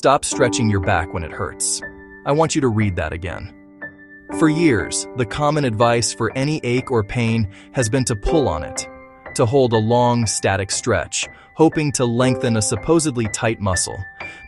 stop stretching your back when it hurts. I want you to read that again. For years, the common advice for any ache or pain has been to pull on it, to hold a long, static stretch, hoping to lengthen a supposedly tight muscle.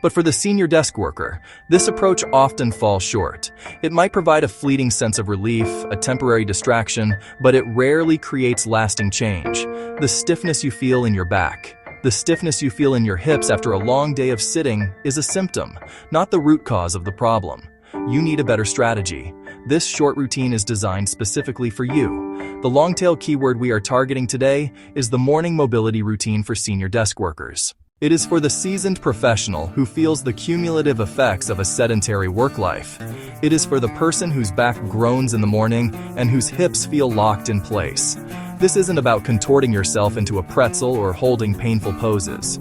But for the senior desk worker, this approach often falls short. It might provide a fleeting sense of relief, a temporary distraction, but it rarely creates lasting change. The stiffness you feel in your back, the stiffness you feel in your hips after a long day of sitting is a symptom, not the root cause of the problem. You need a better strategy. This short routine is designed specifically for you. The long-tail keyword we are targeting today is the morning mobility routine for senior desk workers. It is for the seasoned professional who feels the cumulative effects of a sedentary work life. It is for the person whose back groans in the morning and whose hips feel locked in place. This isn't about contorting yourself into a pretzel or holding painful poses.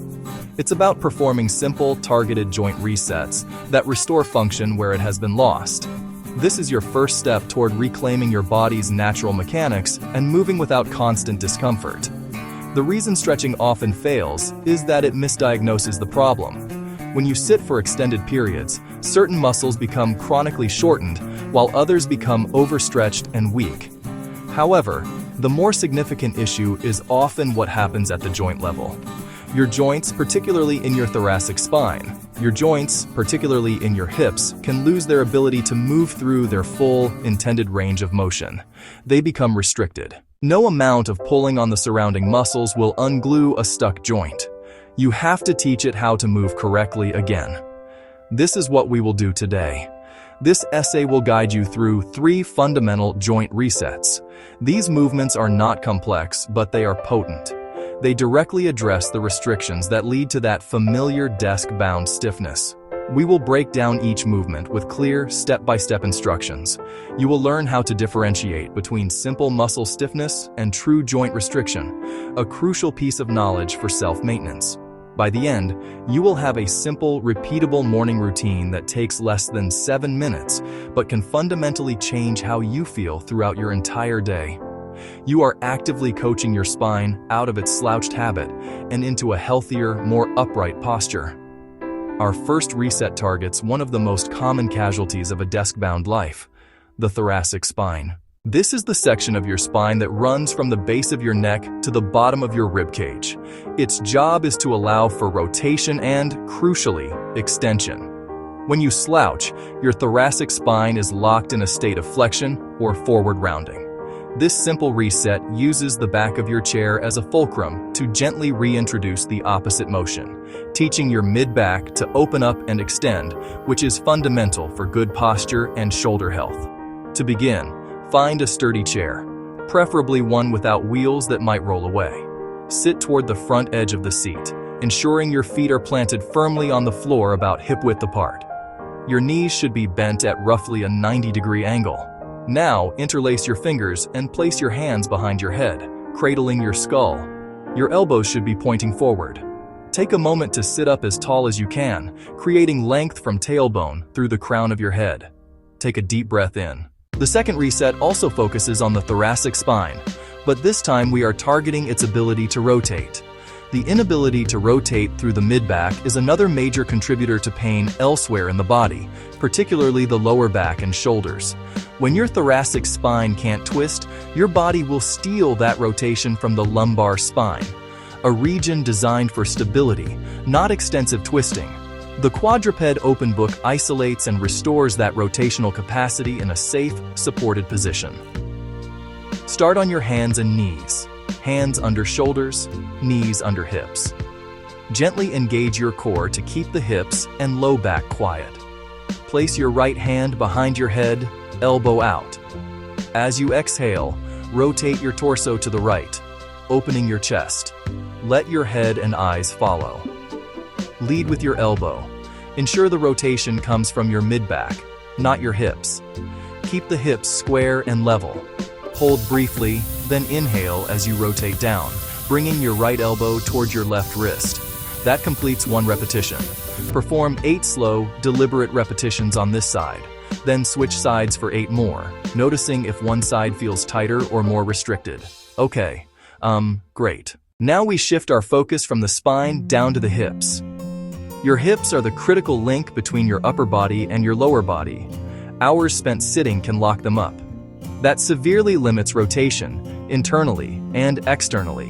It's about performing simple, targeted joint resets that restore function where it has been lost. This is your first step toward reclaiming your body's natural mechanics and moving without constant discomfort. The reason stretching often fails is that it misdiagnoses the problem. When you sit for extended periods, certain muscles become chronically shortened while others become overstretched and weak. However, the more significant issue is often what happens at the joint level. Your joints, particularly in your thoracic spine, your joints, particularly in your hips, can lose their ability to move through their full, intended range of motion. They become restricted. No amount of pulling on the surrounding muscles will unglue a stuck joint. You have to teach it how to move correctly again. This is what we will do today. This essay will guide you through 3 fundamental joint resets. These movements are not complex, but they are potent. They directly address the restrictions that lead to that familiar desk-bound stiffness. We will break down each movement with clear, step-by-step instructions. You will learn how to differentiate between simple muscle stiffness and true joint restriction, a crucial piece of knowledge for self-maintenance. By the end, you will have a simple, repeatable morning routine that takes less than 7 minutes, but can fundamentally change how you feel throughout your entire day. You are actively coaching your spine out of its slouched habit and into a healthier, more upright posture. Our first reset targets one of the most common casualties of a desk-bound life, the thoracic spine. This is the section of your spine that runs from the base of your neck to the bottom of your rib cage. Its job is to allow for rotation and, crucially, extension. When you slouch, your thoracic spine is locked in a state of flexion or forward rounding. This simple reset uses the back of your chair as a fulcrum to gently reintroduce the opposite motion, teaching your mid-back to open up and extend, which is fundamental for good posture and shoulder health. To begin, find a sturdy chair, preferably one without wheels that might roll away. Sit toward the front edge of the seat, ensuring your feet are planted firmly on the floor about hip-width apart. Your knees should be bent at roughly a 90-degree angle. Now, interlace your fingers and place your hands behind your head, cradling your skull. Your elbows should be pointing forward. Take a moment to sit up as tall as you can, creating length from tailbone through the crown of your head. Take a deep breath in. The second reset also focuses on the thoracic spine, but this time we are targeting its ability to rotate. The inability to rotate through the mid-back is another major contributor to pain elsewhere in the body, particularly the lower back and shoulders. When your thoracic spine can't twist, your body will steal that rotation from the lumbar spine, a region designed for stability, not extensive twisting. The quadruped open book isolates and restores that rotational capacity in a safe, supported position. Start on your hands and knees. Hands under shoulders, knees under hips. Gently engage your core to keep the hips and low back quiet. Place your right hand behind your head, elbow out. As you exhale, rotate your torso to the right, opening your chest. Let your head and eyes follow. Lead with your elbow. Ensure the rotation comes from your mid-back, not your hips. Keep the hips square and level. Hold briefly, then inhale as you rotate down, bringing your right elbow towards your left wrist. That completes 1 repetition. Perform 8 slow, deliberate repetitions on this side. Then switch sides for 8 more, noticing if one side feels tighter or more restricted. Okay, great. Now we shift our focus from the spine down to the hips. Your hips are the critical link between your upper body and your lower body. Hours spent sitting can lock them up. That severely limits rotation, internally and externally.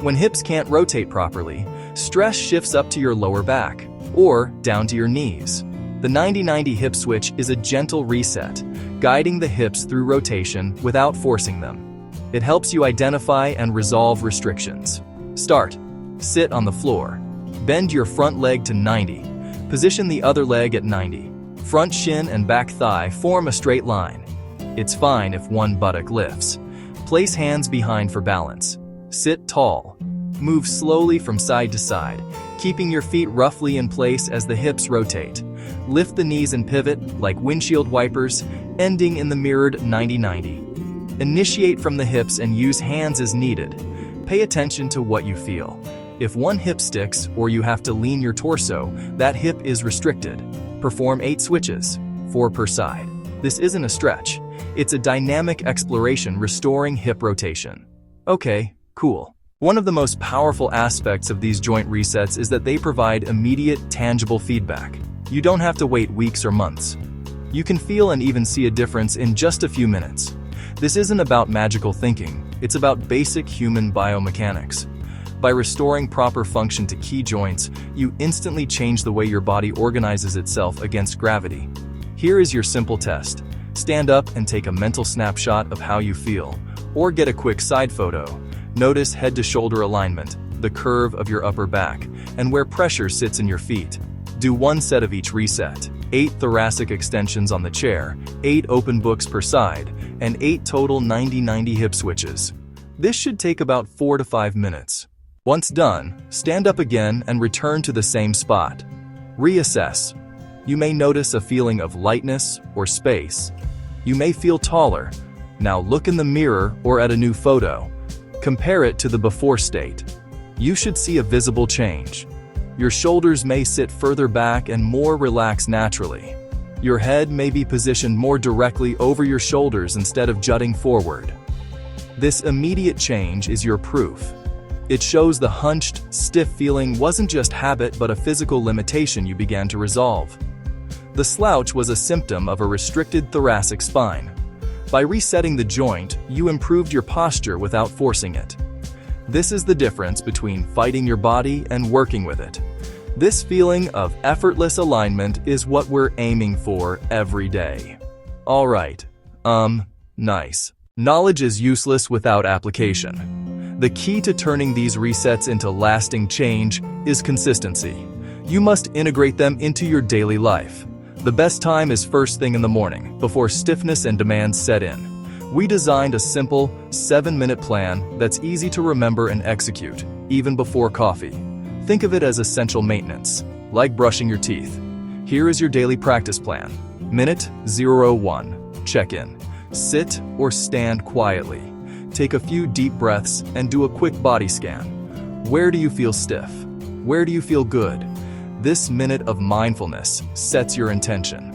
When hips can't rotate properly, stress shifts up to your lower back, or down to your knees. The 90-90 hip switch is a gentle reset, guiding the hips through rotation without forcing them. It helps you identify and resolve restrictions. Start. Sit on the floor. Bend your front leg to 90. Position the other leg at 90. Front shin and back thigh form a straight line. It's fine if one buttock lifts. Place hands behind for balance. Sit tall. Move slowly from side to side, keeping your feet roughly in place as the hips rotate. Lift the knees and pivot like windshield wipers, ending in the mirrored 90-90. Initiate from the hips and use hands as needed. Pay attention to what you feel. If one hip sticks or you have to lean your torso, that hip is restricted. Perform 8 switches, 4 per side. This isn't a stretch. It's a dynamic exploration restoring hip rotation. Okay, cool. One of the most powerful aspects of these joint resets is that they provide immediate, tangible feedback. You don't have to wait weeks or months. You can feel and even see a difference in just a few minutes. This isn't about magical thinking, it's about basic human biomechanics. By restoring proper function to key joints, you instantly change the way your body organizes itself against gravity. Here is your simple test. Stand up and take a mental snapshot of how you feel, or get a quick side photo. Notice head to shoulder alignment, the curve of your upper back, and where pressure sits in your feet. Do 1 set of each reset, 8 thoracic extensions on the chair, 8 open books per side, and 8 total 90-90 hip switches. This should take about 4 to 5 minutes. Once done, stand up again and return to the same spot. Reassess. You may notice a feeling of lightness or space. You may feel taller. Now look in the mirror or at a new photo. Compare it to the before state. You should see a visible change. Your shoulders may sit further back and more relaxed naturally. Your head may be positioned more directly over your shoulders instead of jutting forward. This immediate change is your proof. It shows the hunched, stiff feeling wasn't just habit but a physical limitation you began to resolve. The slouch was a symptom of a restricted thoracic spine. By resetting the joint, you improved your posture without forcing it. This is the difference between fighting your body and working with it. This feeling of effortless alignment is what we're aiming for every day. Alright, nice. Knowledge is useless without application. The key to turning these resets into lasting change is consistency. You must integrate them into your daily life. The best time is first thing in the morning, before stiffness and demands set in. We designed a simple, 7-minute plan that's easy to remember and execute, even before coffee. Think of it as essential maintenance, like brushing your teeth. Here is your daily practice plan. Minute 01. Check in. Sit or stand quietly. Take a few deep breaths and do a quick body scan. Where do you feel stiff? Where do you feel good? This minute of mindfulness sets your intention.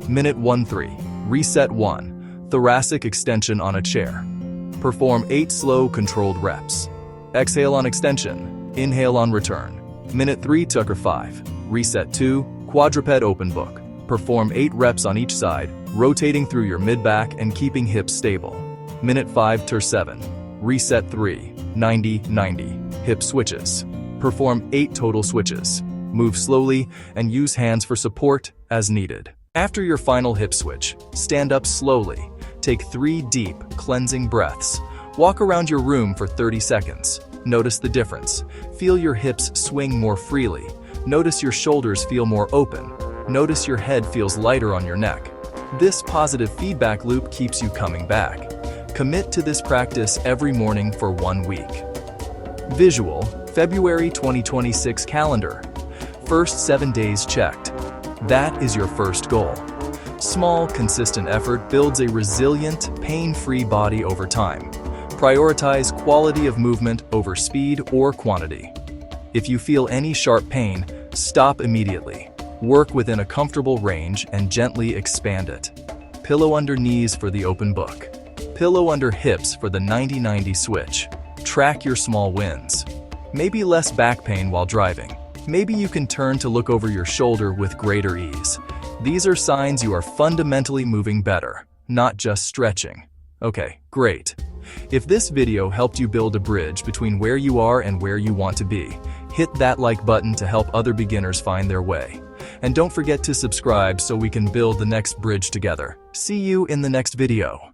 Minute 13. Reset 1. Thoracic extension on a chair. Perform 8 slow, controlled reps. Exhale on extension. Inhale on return. Minute 3. Tucker 5. Reset 2. Quadruped open book. Perform 8 reps on each side, rotating through your mid-back and keeping hips stable. Minute 5. Tur 7. Reset 3. 90-90. Hip switches. Perform 8 total switches. Move slowly and use hands for support as needed. After your final hip switch, stand up slowly. Take 3 deep, cleansing breaths. Walk around your room for 30 seconds. Notice the difference. Feel your hips swing more freely. Notice your shoulders feel more open. Notice your head feels lighter on your neck. This positive feedback loop keeps you coming back. Commit to this practice every morning for 1 week. Visual, February 2026 calendar. First 7 days checked. That is your first goal. Small, consistent effort builds a resilient, pain-free body over time. Prioritize quality of movement over speed or quantity. If you feel any sharp pain, stop immediately. Work within a comfortable range and gently expand it. Pillow under knees for the open book. Pillow under hips for the 90-90 switch. Track your small wins. Maybe less back pain while driving. Maybe you can turn to look over your shoulder with greater ease. These are signs you are fundamentally moving better, not just stretching. Okay, great. If this video helped you build a bridge between where you are and where you want to be, hit that like button to help other beginners find their way. And don't forget to subscribe so we can build the next bridge together. See you in the next video.